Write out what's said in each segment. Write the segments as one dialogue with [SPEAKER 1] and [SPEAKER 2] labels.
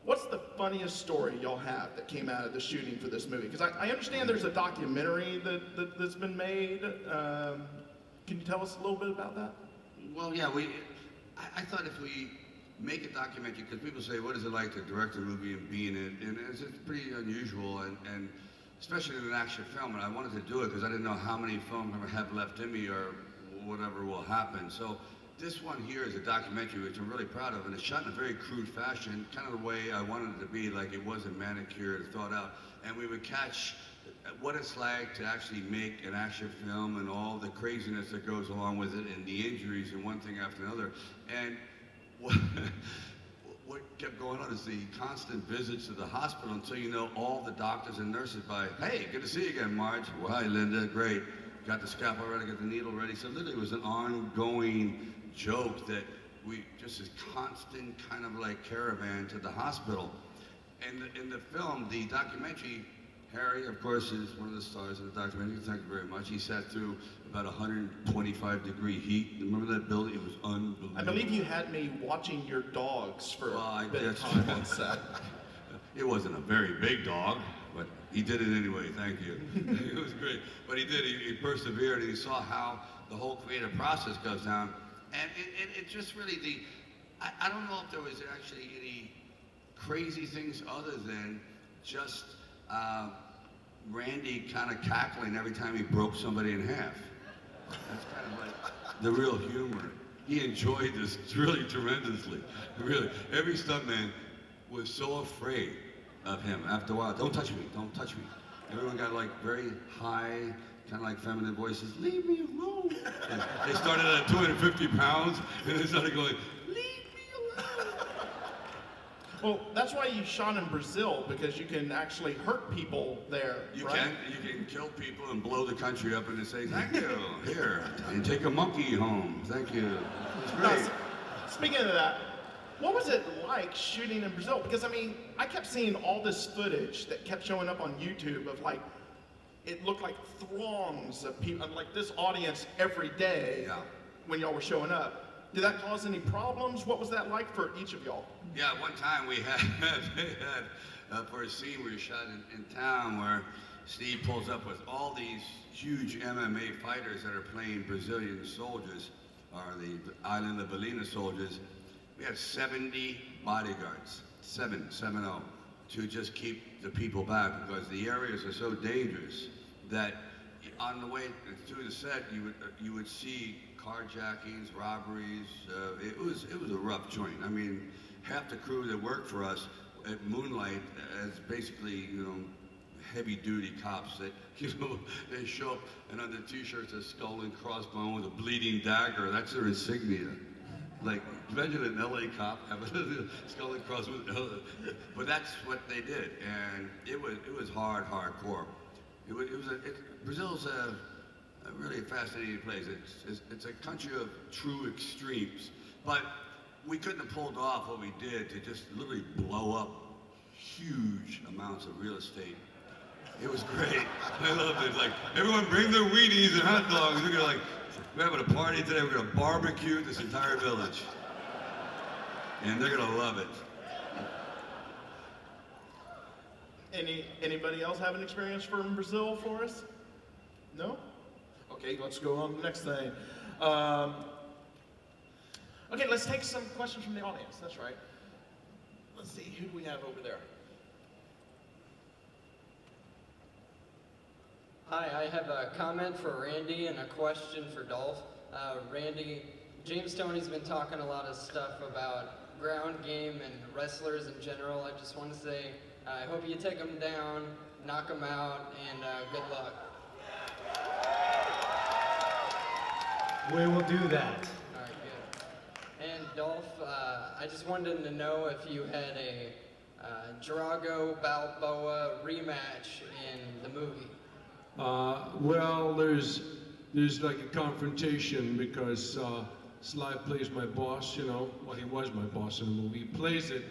[SPEAKER 1] What's the funniest story y'all have that came out of the shooting for this movie? Because I understand there's a documentary that's been made. Can you tell us a little bit about that?
[SPEAKER 2] Well, yeah, I thought if we make a documentary, because people say, what is it like to direct a movie and be in it? And it's pretty unusual, and especially in an action film. And I wanted to do it because I didn't know how many films I have left in me or whatever will happen. So this one here is a documentary, which I'm really proud of, and it's shot in a very crude fashion, kind of the way I wanted it to be, like it wasn't manicured, thought out. And we would catch what it's like to actually make an action film and all the craziness that goes along with it and the injuries and one thing after another. And what kept going on is the constant visits to the hospital until you know all the doctors and nurses by, hey, good to see you again, Marge. Well, hi, Linda, great. Got the scalpel ready, got the needle ready. So literally it was an ongoing joke that we, just this constant kind of like caravan to the hospital. And in the film, the documentary, Harry, of course, is one of the stars of the documentary. Thank you very much. He sat through about 125-degree heat. Remember that building? It was unbelievable.
[SPEAKER 1] I believe you had me watching your dogs for a bit of
[SPEAKER 2] true.
[SPEAKER 1] time on set.
[SPEAKER 2] It wasn't a very big dog, but he did it anyway, thank you. It was great. But he did, he persevered, and he saw how the whole creative process goes down. And it just really, I don't know if there was actually any crazy things other than just Randy kind of cackling every time he broke somebody in half. That's kind of like the real humor. He enjoyed this really tremendously, really. Every stuntman was so afraid of him after a while. Don't touch me, don't touch me. Everyone got like very high, kind of like feminine voices, leave me alone. And they started at 250 pounds, and they started going, leave me alone.
[SPEAKER 1] Well, that's why you shot in Brazil, because you can actually hurt people there, right?
[SPEAKER 2] You can kill people and blow the country up and say, thank you, here, and take a monkey home, thank you. It's great.
[SPEAKER 1] Now, speaking of that, what was it like shooting in Brazil? Because I mean, I kept seeing all this footage that kept showing up on YouTube of like, it looked like throngs of people, like this audience every day when y'all were showing up. Did that cause any problems? What was that like for each of y'all?
[SPEAKER 2] Yeah, one time we had, for a scene we shot in town where Steve pulls up with all these huge MMA fighters that are playing Brazilian soldiers, or the island of Belina soldiers. We had 70 bodyguards, 7-0, to just keep the people back because the areas are so dangerous that on the way through the set, you would see carjackings, robberies. It was a rough joint. I mean, half the crew that worked for us at Moonlight as basically, heavy-duty cops that, they show up and on the t-shirts a skull and crossbone with a bleeding dagger. That's their insignia. Like, imagine an LA cop having a skull and crossbone. But that's what they did, and it was hardcore. Brazil's a really fascinating place. It's a country of true extremes, but we couldn't have pulled off what we did to just literally blow up huge amounts of real estate. It was great. I loved it. It's like, everyone bring their Wheaties and hot dogs. We're having a party today. We're gonna barbecue this entire village. And they're gonna love it.
[SPEAKER 1] Anybody else have an experience from Brazil for us? No? Okay, let's go on to the next thing. Okay, let's take some questions from the audience. That's right. Let's see, who do we have over there?
[SPEAKER 3] Hi, I have a comment for Randy and a question for Dolph. Randy, James Toney's been talking a lot of stuff about ground game and wrestlers in general. I just want to say, I hope you take them down, knock them out, and good luck.
[SPEAKER 4] We will do that.
[SPEAKER 3] All right, good. And Dolph, I just wanted to know if you had a Drago Balboa rematch in the movie.
[SPEAKER 5] Well, there's like a confrontation because Sly plays my boss, well, he was my boss in the movie. He plays it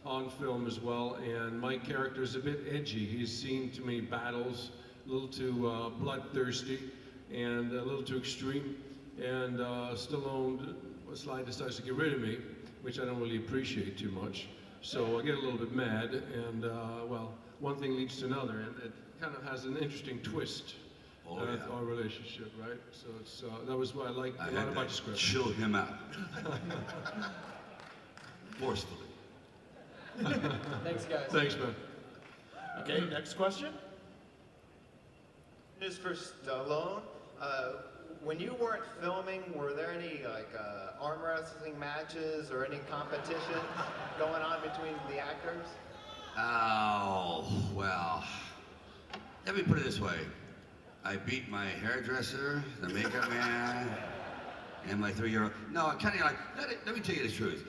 [SPEAKER 5] on film as well, and my character is a bit edgy. He's seen too many battles, a little too bloodthirsty, and a little too extreme. And Sly decides to get rid of me, which I don't really appreciate too much. So I get a little bit mad, and well, one thing leads to another, and it kind of has an interesting twist.
[SPEAKER 2] Oh, yeah.
[SPEAKER 5] Our relationship, right? So it's that was what I liked
[SPEAKER 2] I
[SPEAKER 5] a lot
[SPEAKER 2] had
[SPEAKER 5] about
[SPEAKER 2] to
[SPEAKER 5] the script.
[SPEAKER 2] chill him out. Forcefully.
[SPEAKER 3] Thanks, guys.
[SPEAKER 5] Thanks, man.
[SPEAKER 1] Okay, next question.
[SPEAKER 6] This is for Stallone. When you weren't filming, were there any arm wrestling matches or any competition going on between the actors?
[SPEAKER 2] Oh, well. Let me put it this way. I beat my hairdresser, the makeup man, and my 3-year-old. No, I'm kind of like, let me tell you the truth.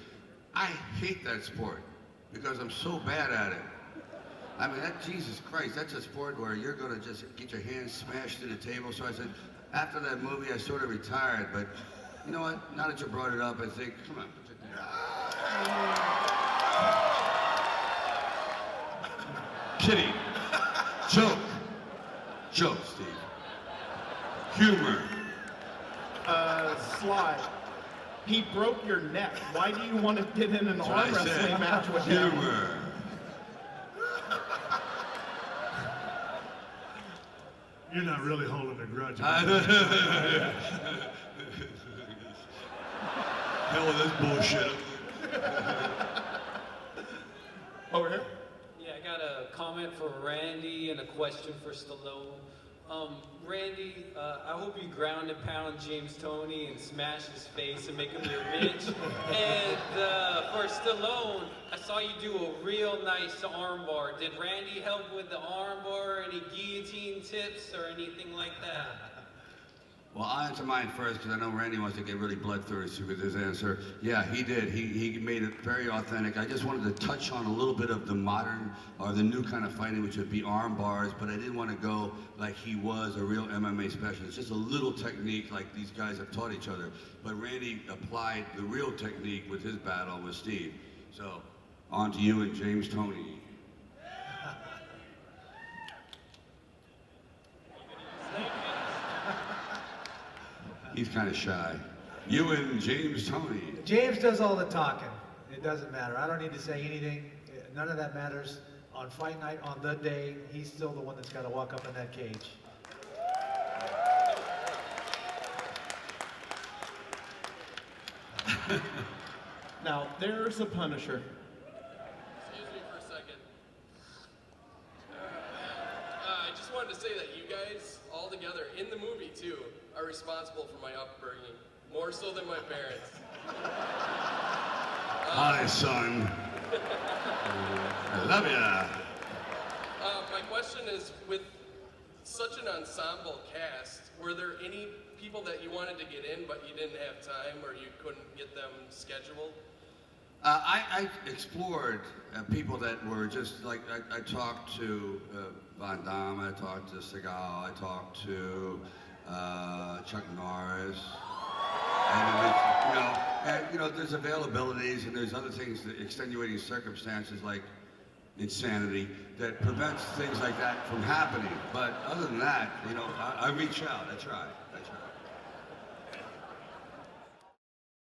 [SPEAKER 2] I hate that sport because I'm so bad at it. I mean, Jesus Christ, that's a sport where you're going to just get your hands smashed to the table. So I said, after that movie, I sort of retired. But you know what? Now that you brought it up, I think, come on. Kidding. Joke. Joke, Steve. Humor.
[SPEAKER 1] Sly. He broke your neck. Why do you want to get in an
[SPEAKER 2] That's what
[SPEAKER 1] arm
[SPEAKER 2] I said.
[SPEAKER 1] wrestling match with him?
[SPEAKER 2] Humor.
[SPEAKER 7] You're not really holding a grudge.
[SPEAKER 2] Hell with this bullshit.
[SPEAKER 1] Over here.
[SPEAKER 8] Yeah, I got a comment for Randy and a question for Stallone. Randy, I hope you ground and pound James Toney and smash his face and make him your bitch. And for Stallone, I saw you do a real nice armbar. Did Randy help with the armbar? Any guillotine tips or anything like that?
[SPEAKER 2] Well, I'll answer mine first because I know Randy wants to get really bloodthirsty with his answer. Yeah, he did. He made it very authentic. I just wanted to touch on a little bit of the modern or the new kind of fighting, which would be arm bars, but I didn't want to go like he was a real MMA specialist. Just a little technique like these guys have taught each other. But Randy applied the real technique with his battle with Steve. So, on to you and James Toney. He's kind of shy. You and James Toney.
[SPEAKER 4] James does all the talking. It doesn't matter. I don't need to say anything. None of that matters. On fight night, on the day, he's still the one that's got to walk up in that cage.
[SPEAKER 1] Now, there's a Punisher.
[SPEAKER 9] Excuse me for a second. I just wanted to say that you guys, all together, in the movie too, are responsible for my upbringing, more so than my parents.
[SPEAKER 2] Hi, son. I love ya.
[SPEAKER 9] My question is, with such an ensemble cast, were there any people that you wanted to get in but you didn't have time or you couldn't get them scheduled?
[SPEAKER 2] I explored people that were just like, I talked to Van Damme, I talked to Seagal, I talked to Chuck Norris. And you know, there's availabilities and there's other things, extenuating circumstances like insanity that prevents things like that from happening. But other than that, you know, I reach out, I try.